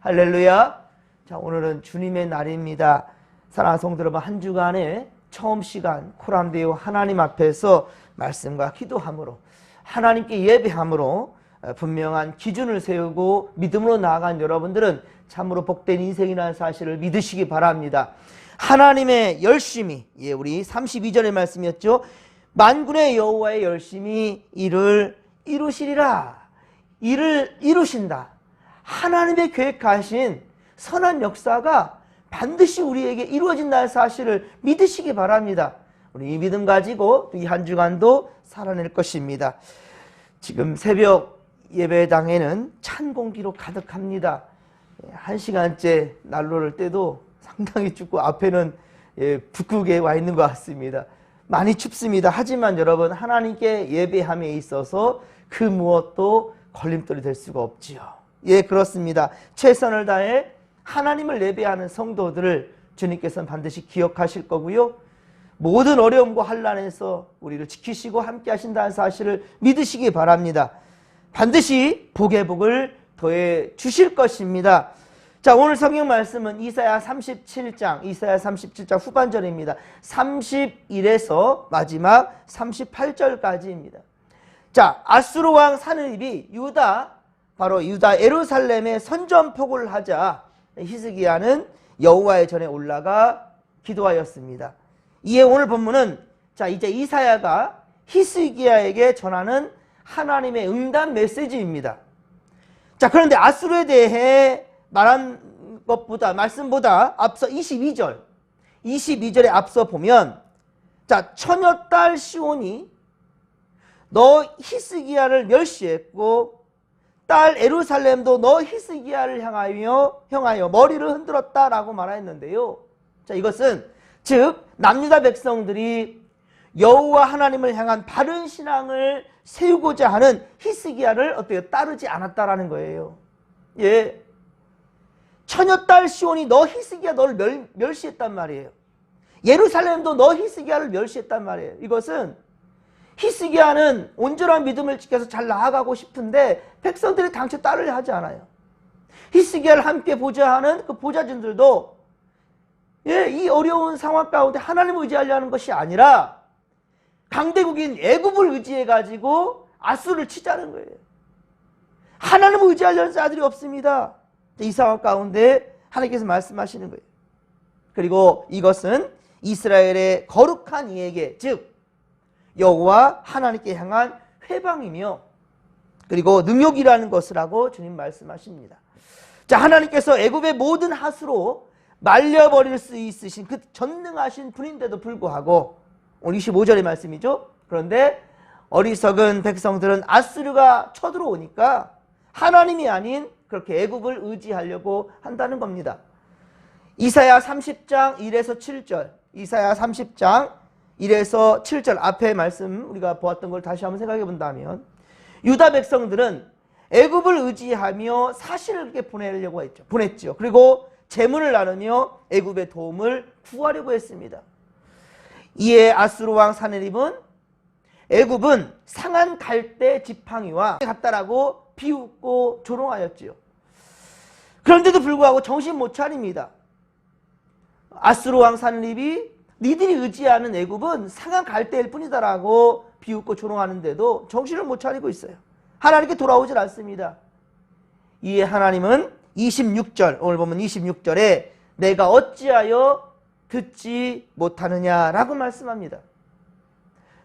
할렐루야. 자, 오늘은 주님의 날입니다. 사랑하는 성도 여러분, 한 주간의 처음 시간 코람데오 하나님 앞에서 말씀과 기도함으로 하나님께 예배함으로 분명한 기준을 세우고 믿음으로 나아간 여러분들은 참으로 복된 인생이라는 사실을 믿으시기 바랍니다. 하나님의 열심히, 우리 32절의 말씀이었죠. 만군의 여호와의 열심히 이를 이루시리라. 이를 이루신다. 하나님의 계획하신 선한 역사가 반드시 우리에게 이루어진다는 사실을 믿으시기 바랍니다. 우리 이 믿음 가지고 이 한 주간도 살아낼 것입니다. 지금 새벽 예배당에는 찬 공기로 가득합니다. 1시간째 난로를 떼도 상당히 춥고 앞에는 북극에 와 있는 것 같습니다. 많이 춥습니다. 하지만 여러분, 하나님께 예배함에 있어서 그 무엇도 걸림돌이 될 수가 없지요. 그렇습니다. 최선을 다해 하나님을 예배하는 성도들을 주님께서는 반드시 기억하실 거고요. 모든 어려움과 환난에서 우리를 지키시고 함께 하신다는 사실을 믿으시기 바랍니다. 반드시 복의 복을 더해 주실 것입니다. 자, 오늘 성경 말씀은 이사야 37장 후반절입니다. 31에서 마지막 38절까지입니다. 자, 아수르 왕 사느립이 바로 유다 예루살렘에 선전포고를 하자 히스기야는 여호와의 전에 올라가 기도하였습니다. 이에 오늘 본문은 이제 이사야가 히스기야에게 전하는 하나님의 응답 메시지입니다. 자, 그런데 아수르에 대해 말한 말씀보다 앞서 22절에 앞서 보면, 자, 처녀딸 시온이 너 히스기야를 멸시했고 딸 예루살렘도 너 히스기야를 향하여 머리를 흔들었다라고 말하였는데요. 자, 이것은 즉 남유다 백성들이 여호와 하나님을 향한 바른 신앙을 세우고자 하는 히스기야를 따르지 않았다라는 거예요. 처녀딸 시온이 너 히스기야 너를 멸시했단 말이에요. 예루살렘도 너 히스기야를 멸시했단 말이에요. 이것은 히스기야는 온전한 믿음을 지켜서 잘 나아가고 싶은데 백성들이 당최 따르려 하지 않아요. 히스기야를 함께 보좌하는 그 보좌진들도 이 어려운 상황 가운데 하나님을 의지하려는 것이 아니라 강대국인 애굽을 의지해가지고 아수르를 치자는 거예요. 하나님을 의지하려는 자들이 없습니다. 이 상황 가운데 하나님께서 말씀하시는 거예요. 그리고 이것은 이스라엘의 거룩한 이에게, 즉 여호와 하나님께 향한 회방이며 그리고 능욕이라는 것이라고 주님 말씀하십니다. 자, 하나님께서 애굽의 모든 하수로 말려버릴 수 있으신 그 전능하신 분인데도 불구하고, 오늘 25절의 말씀이죠. 그런데 어리석은 백성들은 아수르가 쳐들어오니까 하나님이 아닌 그렇게 애굽을 의지하려고 한다는 겁니다. 이사야 30장 1에서 7절, 이사야 30장 1에서 7절 앞에 말씀 우리가 보았던 걸 다시 한번 생각해 본다면, 유다 백성들은 애굽을 의지하며 사실을 그렇게 보냈죠. 그리고 재물을 나누며 애굽의 도움을 구하려고 했습니다. 이에 아수르 왕 사느립은 애굽은 상한 갈대 지팡이와 같다라고 비웃고 조롱하였지요. 그런데도 불구하고 정신 못 차립니다. 아수르 왕 사느립이 니들이 의지하는 애굽은 상한 갈대일 뿐이다라고 비웃고 조롱하는데도 정신을 못 차리고 있어요. 하나님께 돌아오질 않습니다. 이에 하나님은 26절, 오늘 보면 26절에 내가 어찌하여 듣지 못하느냐라고 말씀합니다.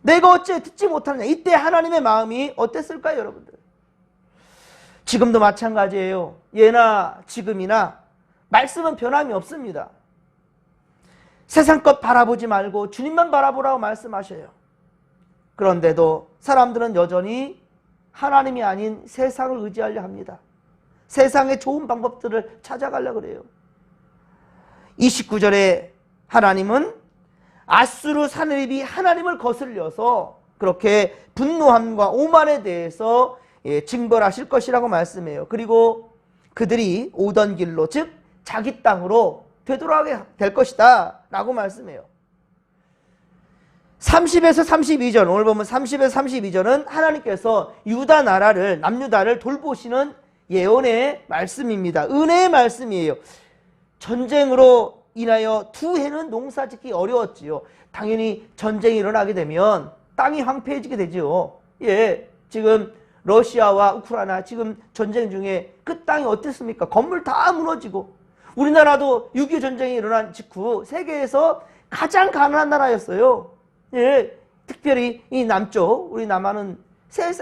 내가 어찌하여 듣지 못하느냐. 이때 하나님의 마음이 어땠을까요, 여러분들? 지금도 마찬가지예요. 예나 지금이나 말씀은 변함이 없습니다. 세상 것 바라보지 말고 주님만 바라보라고 말씀하셔요. 그런데도 사람들은 여전히 하나님이 아닌 세상을 의지하려 합니다. 세상의 좋은 방법들을 찾아가려고 그래요. 29절에 하나님은 아수르 사느립이 하나님을 거슬려서 그렇게 분노함과 오만에 대해서 징벌하실 것이라고 말씀해요. 그리고 그들이 오던 길로, 즉 자기 땅으로 되돌아가게 될 것이다 라고 말씀해요. 30에서 32절, 오늘 보면 30에서 32절은 하나님께서 유다 나라를, 남유다를 돌보시는 예언의 말씀입니다. 은혜의 말씀이에요. 전쟁으로 인하여 두 해는 농사 짓기 어려웠지요. 당연히 전쟁이 일어나게 되면 땅이 황폐해지게 되죠. 예, 지금 러시아와 우크라이나 지금 전쟁 중에 그 땅이 어땠습니까? 건물 다 무너지고, 우리나라도 6.25 전쟁이 일어난 직후 세계에서 가장 가난한 나라였어요. 예, 특별히 이 남쪽, 우리 남한은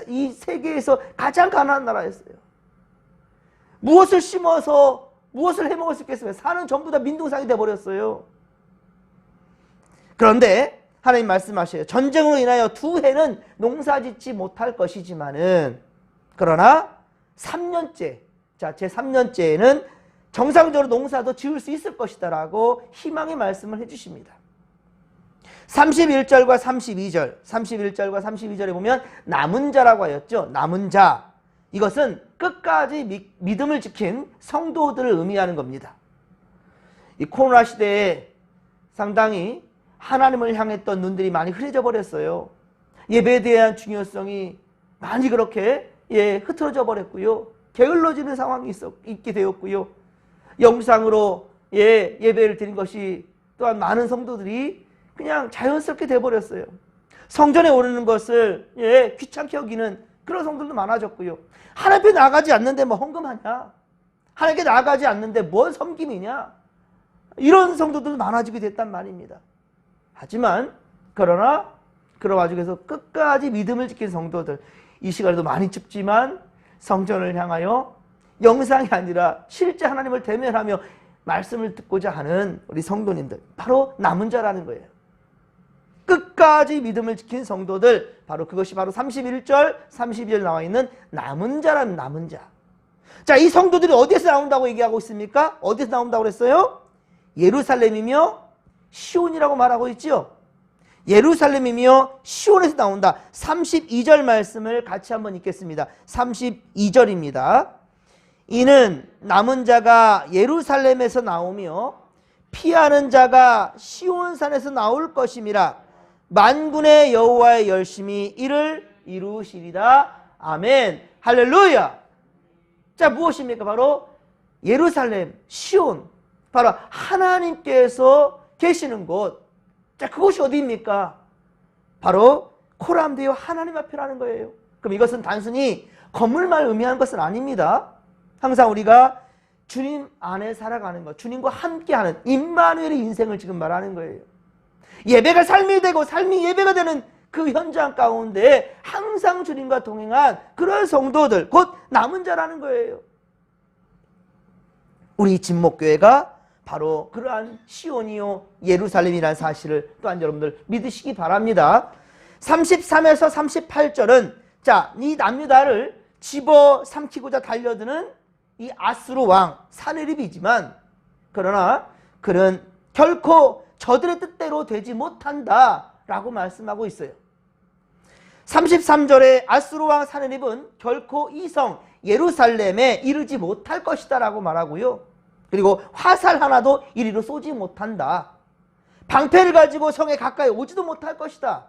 이 세계에서 가장 가난한 나라였어요. 무엇을 심어서 무엇을 해먹을 수 있겠습니까? 산은 전부 다 민둥상이 돼버렸어요. 그런데 하나님 말씀하셔요. 전쟁으로 인하여 두 해는 농사짓지 못할 것이지만은, 그러나 3년째, 자, 제 3년째에는 정상적으로 농사도 지을 수 있을 것이다 라고 희망의 말씀을 해주십니다. 31절과 32절, 31절과 32절에 보면 남은 자라고 하였죠. 남은 자. 이것은 끝까지 믿음을 지킨 성도들을 의미하는 겁니다. 이 코로나 시대에 상당히 하나님을 향했던 눈들이 많이 흐려져 버렸어요. 예배에 대한 중요성이 많이 그렇게 흐트러져 버렸고요. 게을러지는 상황이 있게 되었고요. 영상으로 예배를 드린 것이 또한 많은 성도들이 그냥 자연스럽게 돼버렸어요. 성전에 오르는 것을 귀찮게 여기는 그런 성도들도 많아졌고요. 하나님 앞에 나가지 않는데 뭐 헌금하냐? 하나님께 나가지 않는데 뭔 섬김이냐? 이런 성도들도 많아지게 됐단 말입니다. 하지만 그러나 그런 와중에서 끝까지 믿음을 지킨 성도들, 이 시간에도 많이 춥지만 성전을 향하여 영상이 아니라 실제 하나님을 대면하며 말씀을 듣고자 하는 우리 성도님들, 바로 남은 자라는 거예요. 끝까지 믿음을 지킨 성도들, 바로 그것이 바로 31절, 32절 나와 있는 남은 자라는 남은 자. 자, 이 성도들이 어디에서 나온다고 얘기하고 있습니까? 어디에서 나온다고 그랬어요? 예루살렘이며 시온이라고 말하고 있죠. 예루살렘이며 시온에서 나온다. 32절 말씀을 같이 한번 읽겠습니다. 32절입니다. 이는 남은 자가 예루살렘에서 나오며 피하는 자가 시온산에서 나올 것임이라. 만군의 여호와의 열심히 이를 이루시리라. 아멘. 할렐루야. 자, 무엇입니까? 바로 예루살렘, 시온, 바로 하나님께서 계시는 곳. 자, 그곳이 어디입니까? 바로 코람데오 하나님 앞이라는 거예요. 그럼 이것은 단순히 건물만 의미하는 것은 아닙니다. 항상 우리가 주님 안에 살아가는 것, 주님과 함께하는 임마누엘의 인생을 지금 말하는 거예요. 예배가 삶이 되고 삶이 예배가 되는 그 현장 가운데 항상 주님과 동행한 그런 성도들, 곧 남은 자라는 거예요. 우리 진목교회가 바로 그러한 시온이요 예루살렘이라는 사실을 또한 여러분들 믿으시기 바랍니다. 33에서 38절은 자, 이 남유다를 집어삼키고자 달려드는 이 아수르 왕 사느립이지만, 그러나 그는 결코 저들의 뜻대로 되지 못한다 라고 말씀하고 있어요. 33절에 아수르 왕 사느립은 결코 이 성 예루살렘에 이르지 못할 것이다 라고 말하고요. 그리고 화살 하나도 이리로 쏘지 못한다. 방패를 가지고 성에 가까이 오지도 못할 것이다.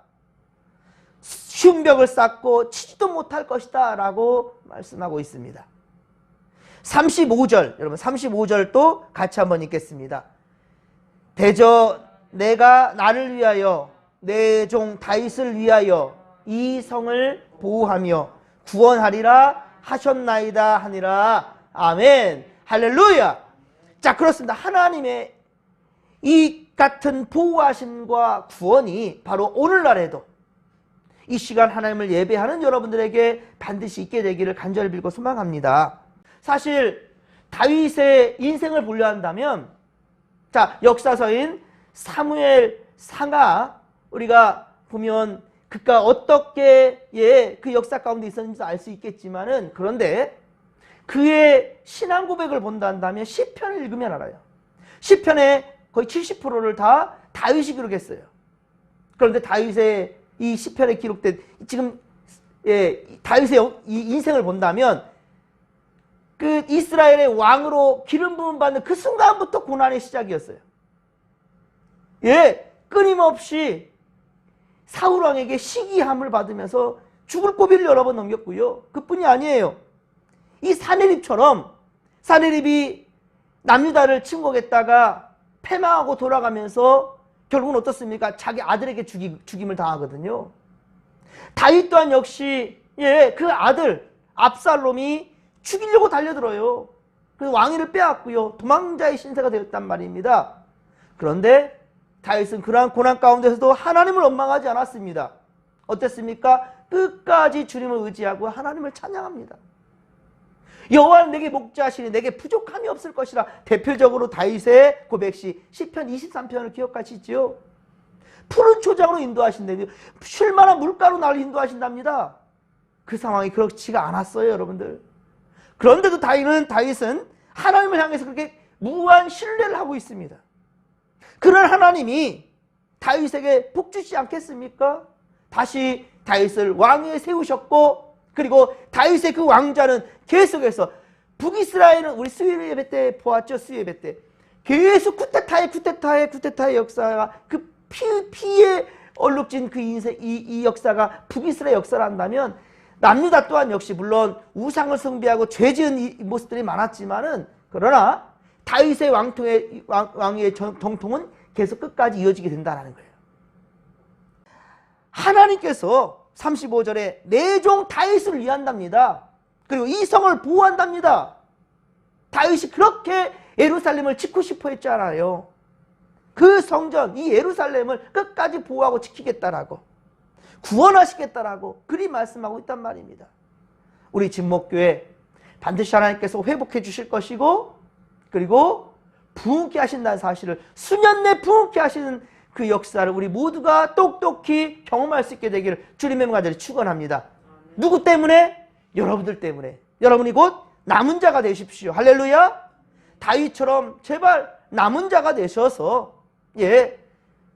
쉬운 벽을 쌓고 치지도 못할 것이다 라고 말씀하고 있습니다. 35절, 여러분 35절도 같이 한번 읽겠습니다. 대저 내가 나를 위하여 내 종 다윗을 위하여 이 성을 보호하며 구원하리라 하셨나이다 하니라. 아멘. 할렐루야. 자, 그렇습니다. 하나님의 이 같은 보호하심과 구원이 바로 오늘날에도 이 시간 하나님을 예배하는 여러분들에게 반드시 있게 되기를 간절히 빌고 소망합니다. 사실 다윗의 인생을 보려 한다면, 자, 역사서인 사무엘 상하 우리가 보면 그가 어떻게 그 역사 가운데 있었는지도 알 수 있겠지만은, 그런데 그의 신앙 고백을 본다 한다면 시편을 읽으면 알아요. 시편의 거의 70%를 다 다윗이 기록했어요. 그런데 다윗의 이 시편에 기록된 지금 다윗의 이 인생을 본다면, 그 이스라엘의 왕으로 기름 부음 받는 그 순간부터 고난의 시작이었어요. 끊임없이 사울 왕에게 시기함을 받으면서 죽을 고비를 여러 번 넘겼고요. 그뿐이 아니에요. 이 사내립처럼 사내립이 남유다를 침공했다가 패망하고 돌아가면서 결국은 어떻습니까? 자기 아들에게 죽임을 당하거든요. 다윗 또한 역시 그 아들 압살롬이 죽이려고 달려들어요. 그래서 왕위를 빼앗고요. 도망자의 신세가 되었단 말입니다. 그런데 다윗은 그러한 고난 가운데서도 하나님을 원망하지 않았습니다. 어땠습니까? 끝까지 주님을 의지하고 하나님을 찬양합니다. 여호와는 내게 목자시니 내게 부족함이 없을 것이라. 대표적으로 다윗의 고백시 시편 23편을 기억하시죠? 푸른 초장으로 인도하신다며 쉴만한 물가로 나를 인도하신답니다. 그 상황이 그렇지가 않았어요, 여러분들. 그런데도 다윗은 하나님을 향해서 그렇게 무한 신뢰를 하고 있습니다. 그런 하나님이 다윗에게 복 주시지 않겠습니까? 다시 다윗을 왕위에 세우셨고, 그리고 다윗의 그 왕자는 계속해서 북이스라엘은 우리 수요 예배 때 보았죠. 수요 예배 때 계속 쿠데타의 역사가 그 피에 얼룩진 그 인생 이 역사가 북이스라엘 역사란다면, 남유다 또한 역시 물론 우상을 숭배하고 죄지은 이 모습들이 많았지만은, 그러나 다윗의 왕위의 정통은 계속 끝까지 이어지게 된다는 거예요. 하나님께서 35절에 내 종 다윗을 위한답니다. 그리고 이 성을 보호한답니다. 다윗이 그렇게 예루살렘을 짓고 싶어 했잖아요. 그 성전, 이 예루살렘을 끝까지 보호하고 지키겠다라고, 구원하시겠다라고 그리 말씀하고 있단 말입니다. 우리 진목교회 반드시 하나님께서 회복해 주실 것이고, 그리고 부흥케 하신다는 사실을, 수년 내 부흥케 하시는 그 역사를 우리 모두가 똑똑히 경험할 수 있게 되기를 주님의 명간절히 축원합니다. 누구 때문에? 여러분들 때문에. 여러분이 곧 남은 자가 되십시오. 할렐루야. 다윗처럼 제발 남은 자가 되셔서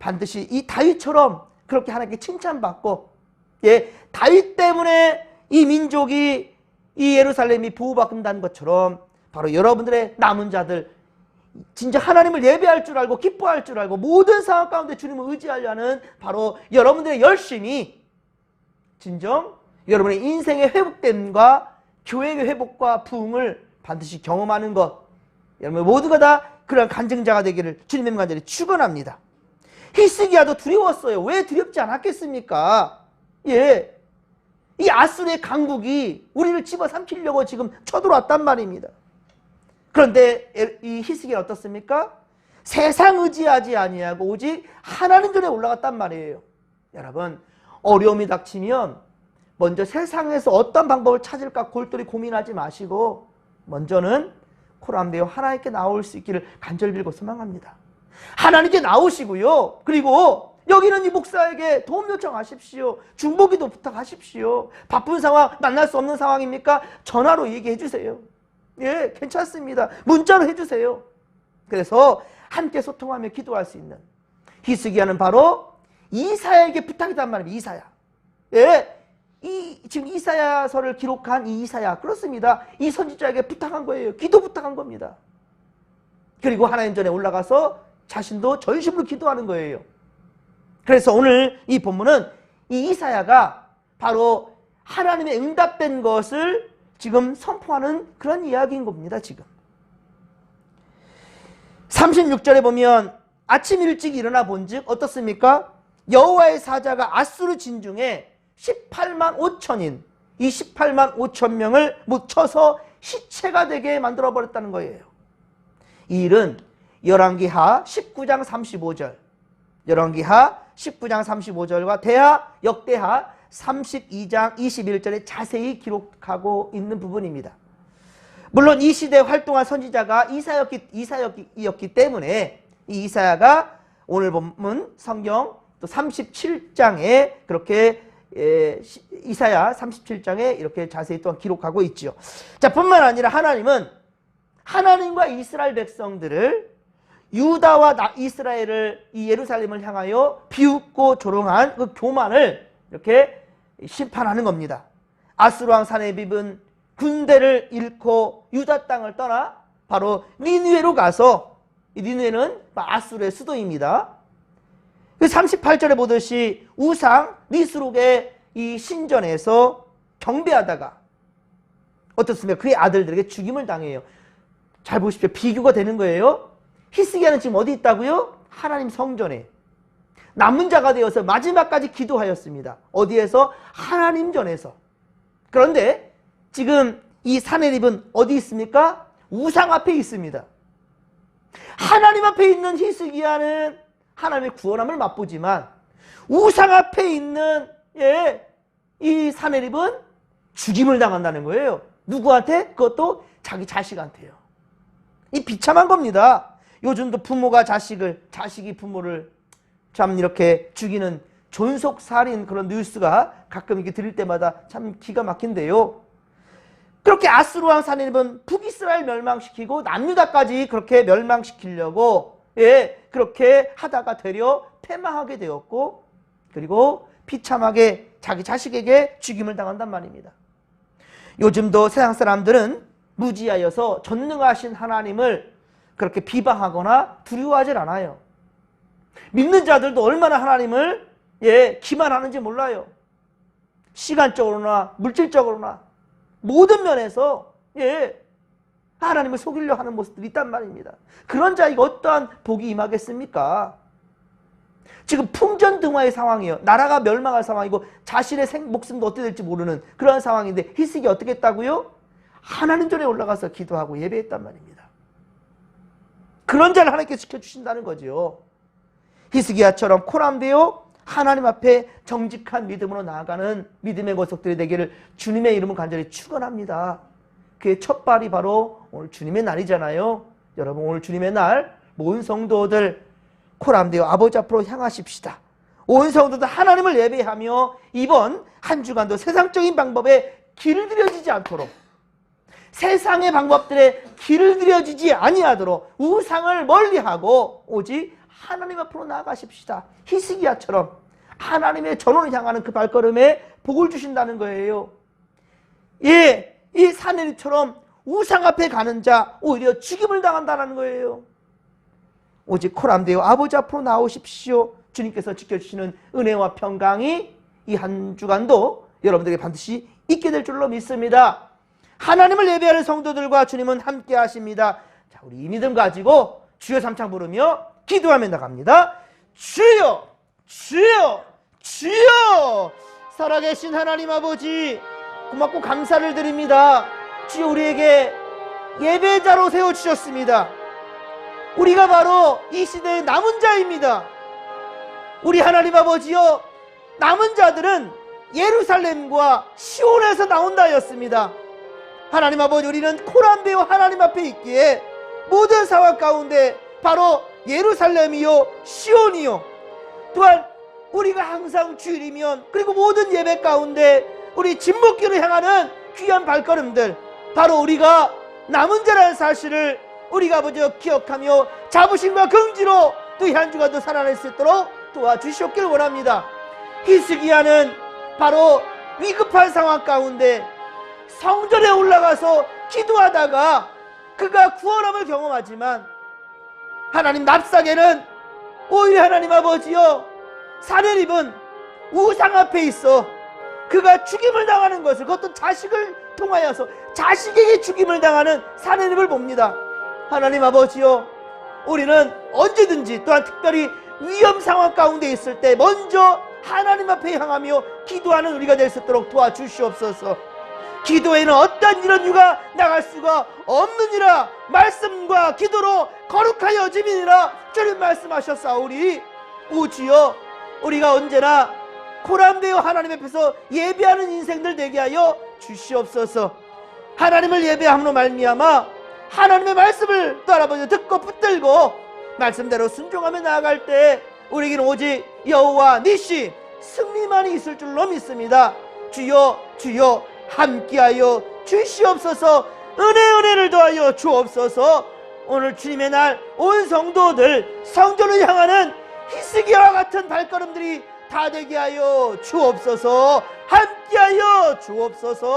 반드시 이 다윗처럼 그렇게 하나님께 칭찬받고, 다윗 때문에 이 민족이, 이 예루살렘이 보호받는다는 것처럼 바로 여러분들의 남은 자들, 진짜 하나님을 예배할 줄 알고 기뻐할 줄 알고 모든 상황 가운데 주님을 의지하려는 바로 여러분들의 열심이 진정 여러분의 인생의 회복됨과 교회의 회복과 부흥을 반드시 경험하는 것, 여러분 모두가 다 그런 간증자가 되기를 주님의 간절히 축원합니다. 히스기야도 두려웠어요. 왜 두렵지 않았겠습니까? 이 아수르의 강국이 우리를 집어삼키려고 지금 쳐들어왔단 말입니다. 그런데 이 히스기야는 어떻습니까? 세상 의지하지 아니하고 오직 하나님 전에 올라갔단 말이에요. 여러분, 어려움이 닥치면 먼저 세상에서 어떤 방법을 찾을까 골똘히 고민하지 마시고 먼저는 코람데오 하나님께 나올 수 있기를 간절히 빌고 소망합니다. 하나님께 나오시고요. 그리고 여기는 이 목사에게 도움 요청하십시오. 중보기도 부탁하십시오. 바쁜 상황, 만날 수 없는 상황입니까? 전화로 얘기해 주세요. 괜찮습니다. 문자로 해주세요. 그래서 함께 소통하며 기도할 수 있는, 히스기야는 바로 이사야에게 부탁이란 말입니다. 이사야. 지금 이사야서를 기록한 이 이사야, 그렇습니다. 이 선지자에게 부탁한 거예요. 기도 부탁한 겁니다. 그리고 하나님 전에 올라가서 자신도 전심으로 기도하는 거예요. 그래서 오늘 이 본문은 이 이사야가 바로 하나님의 응답된 것을 지금 선포하는 그런 이야기인 겁니다. 지금 36절에 보면 아침 일찍 일어나 본즉 어떻습니까? 여호와의 사자가 아수르 진중에 18만 5천인, 이 18만 5천 명을 묻혀서 시체가 되게 만들어버렸다는 거예요. 이 일은 열왕기하 19장 35절, 열왕기하 19장 35절과 대하 역대하 32장 21절에 자세히 기록하고 있는 부분입니다. 물론 이 시대에 활동한 선지자가 이사야였기 때문에 이 이사야가 오늘 본문 성경 또 37장에 그렇게 이사야 37장에 이렇게 자세히 또 기록하고 있죠. 자, 뿐만 아니라 하나님은 하나님과 이스라엘 백성들을, 유다와 이스라엘을, 이 예루살렘을 향하여 비웃고 조롱한 그 교만을 이렇게 심판하는 겁니다. 아수르 왕 사네립은 군대를 잃고 유다 땅을 떠나 바로 니느웨로 가서, 이 니느웨는 아수르의 수도입니다. 38절에 보듯이 우상 니스록의 이 신전에서 경배하다가 어떻습니까? 그의 아들들에게 죽임을 당해요. 잘 보십시오. 비교가 되는 거예요. 히스기야는 지금 어디 있다고요? 하나님 성전에 남은 자가 되어서 마지막까지 기도하였습니다. 어디에서? 하나님 전에서. 그런데 지금 이 사내립은 어디 있습니까? 우상 앞에 있습니다. 하나님 앞에 있는 히스기야는 하나님의 구원함을 맛보지만 우상 앞에 있는 이 사내립은 죽임을 당한다는 거예요. 누구한테? 그것도 자기 자식한테요. 이 비참한 겁니다. 요즘도 부모가 자식이 부모를 참 이렇게 죽이는 존속살인 그런 뉴스가 가끔 이렇게 들을 때마다 참 기가 막힌데요. 그렇게 아수르왕 사내립은 북이스라엘 멸망시키고 남유다까지 그렇게 멸망시키려고 그렇게 하다가 되려 패망하게 되었고, 그리고 비참하게 자기 자식에게 죽임을 당한단 말입니다. 요즘도 세상 사람들은 무지하여서 전능하신 하나님을 그렇게 비방하거나 두려워하질 않아요. 믿는 자들도 얼마나 하나님을 기만하는지 몰라요. 시간적으로나 물질적으로나 모든 면에서 하나님을 속이려 하는 모습들이 있단 말입니다. 그런 자에게 어떠한 복이 임하겠습니까? 지금 풍전등화의 상황이에요. 나라가 멸망할 상황이고 자신의 목숨도 어떻게 될지 모르는 그런 상황인데 히스기야 어떻게 했다고요? 하나님 전에 올라가서 기도하고 예배했단 말입니다. 그런 자를 하나님께서 지켜주신다는 거죠. 히스기야처럼 코람되어 하나님 앞에 정직한 믿음으로 나아가는 믿음의 권속들이 되기를 주님의 이름을 간절히 축원합니다. 그의 첫 발이 바로 오늘 주님의 날이잖아요. 여러분, 오늘 주님의 날 온 성도들 코람되어 아버지 앞으로 향하십시다. 온 성도들 하나님을 예배하며 이번 한 주간도 세상적인 방법에 길을 들여지지 않도록, 세상의 방법들에 길을 들여지지 아니하도록 우상을 멀리하고 오직 하나님 앞으로 나아가십시다. 히스기야처럼 하나님의 전원을 향하는 그 발걸음에 복을 주신다는 거예요. 이 사내립처럼 우상 앞에 가는 자 오히려 죽임을 당한다는 거예요. 오직 코람되어 아버지 앞으로 나오십시오. 주님께서 지켜주시는 은혜와 평강이 이 한 주간도 여러분들에게 반드시 있게 될 줄로 믿습니다. 하나님을 예배하는 성도들과 주님은 함께 하십니다. 자, 우리 이 믿음 가지고 주여 삼창 부르며 기도하며 나갑니다. 주여, 주여, 주여! 살아계신 하나님 아버지, 고맙고 감사를 드립니다. 주여, 우리에게 예배자로 세워주셨습니다. 우리가 바로 이 시대의 남은 자입니다. 우리 하나님 아버지여, 남은 자들은 예루살렘과 시온에서 나온다 하였습니다. 하나님 아버지, 우리는 코람되어 하나님 앞에 있기에 모든 상황 가운데 바로 예루살렘이요 시온이요, 또한 우리가 항상 주일이면 그리고 모든 예배 가운데 우리 진목길을 향하는 귀한 발걸음들, 바로 우리가 남은 자라는 사실을 우리가 아버지여 기억하며 자부심과 긍지로 또 이 한 주간도 살아낼 수 있도록 도와주시옵길 원합니다. 히스기야는 바로 위급한 상황 가운데 성전에 올라가서 기도하다가 그가 구원함을 경험하지만, 하나님 납작에는 오히려 하나님 아버지여 사내립은 우상 앞에 있어 그가 죽임을 당하는 것을, 그것도 자식을 통하여서 자식에게 죽임을 당하는 사내립을 봅니다. 하나님 아버지여, 우리는 언제든지 또한 특별히 위험 상황 가운데 있을 때 먼저 하나님 앞에 향하며 기도하는 우리가 될 수 있도록 도와주시옵소서. 기도에는 어떤 이런 이유가 나갈 수가 없느니라. 말씀과 기도로 거룩하여 지미니라. 주님 말씀하셨사오니 오 주여, 우리가 언제나 코람되어 하나님 앞에서 예배하는 인생들 되게 하여 주시옵소서. 하나님을 예배함으로 말미암아 하나님의 말씀을 또 아버지 듣고 붙들고 말씀대로 순종하며 나아갈 때 우리에게는 오직 여호와 니시 승리만이 있을 줄로 믿습니다. 주여, 주여 함께하여 주시옵소서. 은혜를 더하여 주옵소서. 오늘 주님의 날 온 성도들 성전을 향하는 히스기야와 같은 발걸음들이 다 되게 하여 주옵소서. 함께하여 주옵소서.